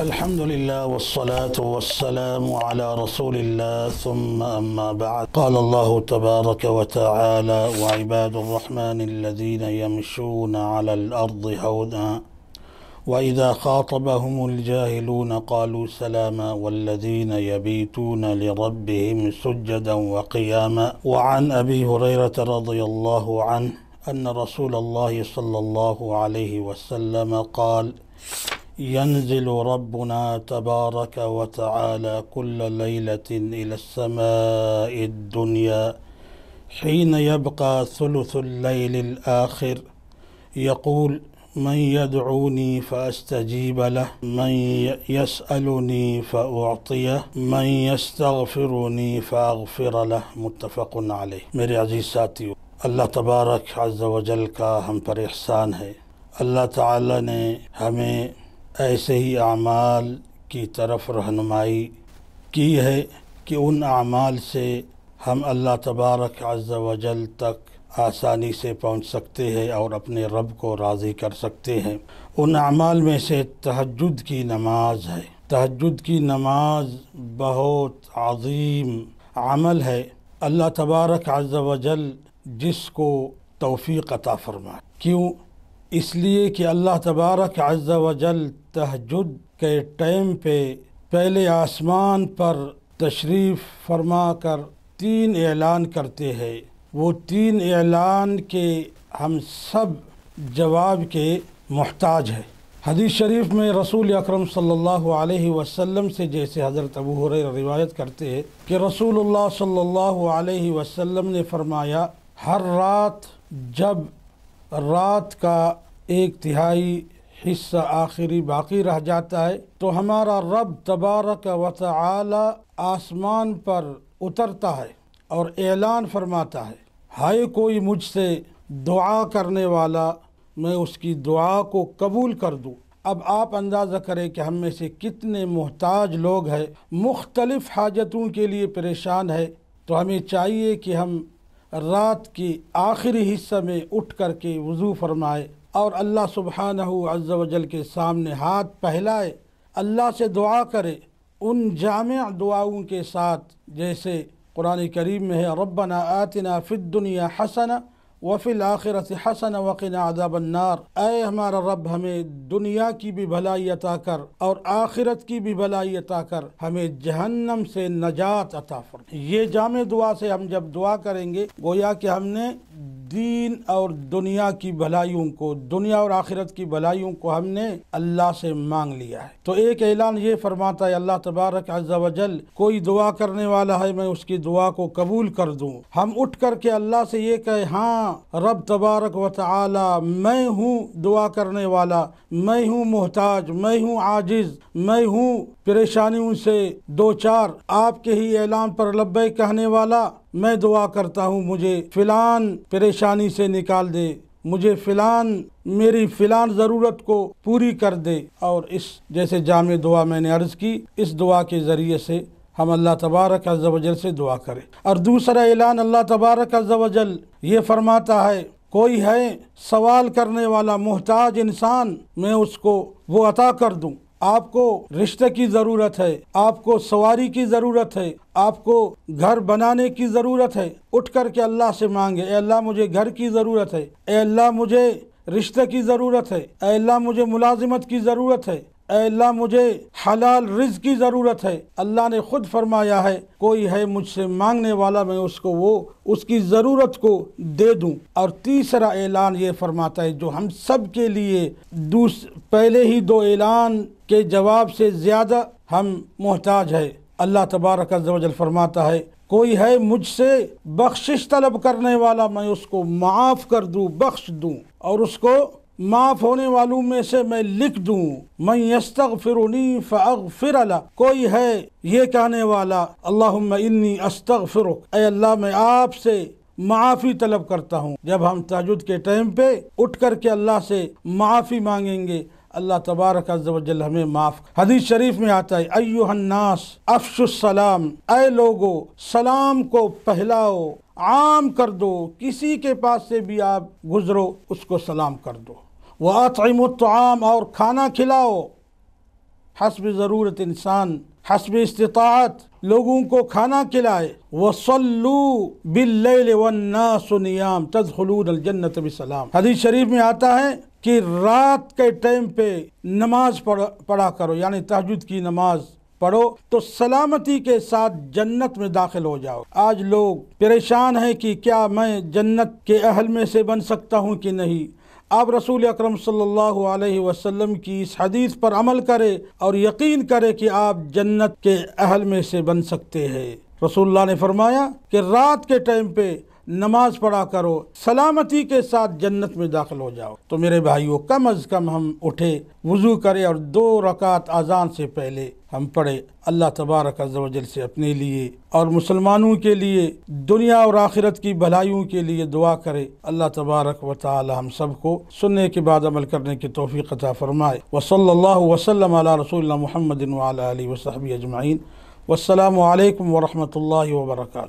الحمد لله والصلاة والسلام على رسول الله ثم أما بعد. قال الله تبارك وتعالى: وعباد الرحمن الذين يمشون على الأرض هونا وإذا خاطبهم الجاهلون قالوا سلاما والذين يبيتون لربهم سجدا وقياما. وعن أبي هريرة رضي الله عنه أن رسول الله صلى الله عليه وسلم قال: ينزل ربنا تبارك وتعالى كل ليلة إلى السماء الدنيا حين يبقى ثلث الليل الآخر يقول: من يدعوني فأستجيب له، من يسألني فأعطيه، من يستغفرني فأغفر له. متفق علیہ۔ میرے عزیز ساتھیو، اللہ تبارک عز و جل کا ہم پر احسان ہے۔ اللہ تعالی نے ہمیں ایسے ہی اعمال کی طرف رہنمائی کی ہے کہ ان اعمال سے ہم اللہ تبارک عز و جل تک آسانی سے پہنچ سکتے ہیں اور اپنے رب کو راضی کر سکتے ہیں۔ ان اعمال میں سے تہجد کی نماز ہے۔ تہجد کی نماز بہت عظیم عمل ہے۔ اللہ تبارک عز و جل جس کو توفیق عطا فرمائے۔ کیوں؟ اس لیے کہ اللہ تبارک عز و جل تہجد کے ٹائم پہ پہلے آسمان پر تشریف فرما کر 3 اعلان کرتے ہیں۔ وہ 3 اعلان کے ہم سب جواب کے محتاج ہیں۔ حدیث شریف میں رسول اکرم صلی اللہ علیہ وسلم سے جیسے حضرت ابو ہریرہ روایت کرتے ہیں کہ رسول اللہ صلی اللہ علیہ وسلم نے فرمایا: ہر رات جب رات کا 1/3 حصہ آخری باقی رہ جاتا ہے تو ہمارا رب تبارک و تعالی آسمان پر اترتا ہے اور اعلان فرماتا ہے: ہائے کوئی مجھ سے دعا کرنے والا، میں اس کی دعا کو قبول کر دوں۔ اب آپ اندازہ کریں کہ ہم میں سے کتنے محتاج لوگ ہیں، مختلف حاجتوں کے لیے پریشان ہے۔ تو ہمیں چاہیے کہ ہم رات کی آخری حصہ میں اٹھ کر کے وضو فرمائے اور اللہ سبحانہ عز و جل کے سامنے ہاتھ پھیلائے، اللہ سے دعا کرے ان جامع دعاؤں کے ساتھ جیسے قرآن کریم میں ہے: ربنا آتنا فی الدنیا حسنہ وفی الآخرۃ حسنہ وقنا عذاب النار۔ اے ہمارا رب، ہمیں دنیا کی بھی بھلائی عطا کر اور آخرت کی بھی بھلائی عطا کر، ہمیں جہنم سے نجات عطا فرما۔ یہ جامع دعا سے ہم جب دعا کریں گے گویا کہ ہم نے دین اور دنیا کی بھلائیوں کو، دنیا اور آخرت کی بھلائیوں کو ہم نے اللہ سے مانگ لیا ہے۔ تو ایک اعلان یہ فرماتا ہے اللہ تبارک عز و جل: کوئی دعا کرنے والا ہے میں اس کی دعا کو قبول کر دوں۔ ہم اٹھ کر کے اللہ سے یہ کہے: ہاں رب تبارک و تعالی، میں ہوں دعا کرنے والا، میں ہوں محتاج، میں ہوں عاجز، میں ہوں پریشانیوں سے دوچار، آپ کے ہی اعلان پر لبیک کہنے والا، میں دعا کرتا ہوں مجھے فلان پریشانی سے نکال دے، مجھے میری فلان ضرورت کو پوری کر دے۔ اور اس جیسے جامع دعا میں نے عرض کی، اس دعا کے ذریعے سے ہم اللہ تبارک عز و جل سے دعا کریں۔ اور دوسرا اعلان اللہ تبارک عز و جل یہ فرماتا ہے: کوئی ہے سوال کرنے والا محتاج انسان، میں اس کو وہ عطا کر دوں۔ آپ کو رشتہ کی ضرورت ہے، آپ کو سواری کی ضرورت ہے، آپ کو گھر بنانے کی ضرورت ہے، اٹھ کر کے اللہ سے مانگے: اے اللہ مجھے گھر کی ضرورت ہے، اے اللہ مجھے رشتہ کی ضرورت ہے، اے اللہ مجھے ملازمت کی ضرورت ہے، اے اللہ مجھے حلال رزق کی ضرورت ہے۔ اللہ نے خود فرمایا ہے: کوئی ہے مجھ سے مانگنے والا، میں اس کی ضرورت کو دے دوں۔ اور تیسرا اعلان یہ فرماتا ہے جو ہم سب کے لیے پہلے ہی 2 اعلان کے جواب سے زیادہ ہم محتاج ہے۔ اللہ تبارک عز و جل فرماتا ہے: کوئی ہے مجھ سے بخشش طلب کرنے والا، میں اس کو معاف کر دوں، بخش دوں، اور اس کو معاف ہونے والوں میں سے میں لکھ دوں۔ من یستغفرنی فاغفر له، کوئی ہے یہ کہنے والا: اللہم انی استغفرک، اے اللہ میں آپ سے معافی طلب کرتا ہوں۔ جب ہم تہجد کے ٹائم پہ اٹھ کر کے اللہ سے معافی مانگیں گے، اللہ تبارک عز و جل ہمیں معاف۔ حدیث شریف میں آتا ہے: ایھا الناس افشوا السلام، اے لوگو سلام کو پھیلاؤ، عام کر دو، کسی کے پاس سے بھی آپ گزرو اس کو سلام کر دو۔ وَأَطْعِمُوا الطَّعَامَ، اور کھانا کھلاؤ۔ حسب ضرورت انسان، حسب استطاعت لوگوں کو کھانا کھلائے۔ وَصَلُّوا بِاللَّيْلِ وَالنَّاسُ نِيَامٌ تَدْخُلُونَ الْجَنَّةَ بِسَلام۔ حدیث شریف میں آتا ہے کہ رات کے ٹائم پہ نماز پڑھا کرو، یعنی تہجد کی نماز پڑھو تو سلامتی کے ساتھ جنت میں داخل ہو جاؤ۔ آج لوگ پریشان ہیں کہ کیا میں جنت کے اہل میں سے بن سکتا ہوں کہ نہیں۔ آپ رسول اکرم صلی اللہ علیہ وسلم کی اس حدیث پر عمل کرے اور یقین کرے کہ آپ جنت کے اہل میں سے بن سکتے ہیں۔ رسول اللہ نے فرمایا کہ رات کے ٹائم پہ نماز پڑھا کرو، سلامتی کے ساتھ جنت میں داخل ہو جاؤ۔ تو میرے بھائیو، کم از کم ہم اٹھے، وضو کرے اور 2 رکعت اذان سے پہلے ہم پڑھے۔ اللہ تبارک عز و جل سے اپنے لیے اور مسلمانوں کے لیے دنیا اور آخرت کی بھلائیوں کے لیے دعا کرے۔ اللہ تبارک و تعالی ہم سب کو سننے کے بعد عمل کرنے کی توفیق عطا فرمائے۔ وصلی اللہ وسلم علی رسول اللہ محمد وعلی آلہ وصحبہ اجمعین۔ والسلام علیکم ورحمۃ اللہ وبرکاتہ۔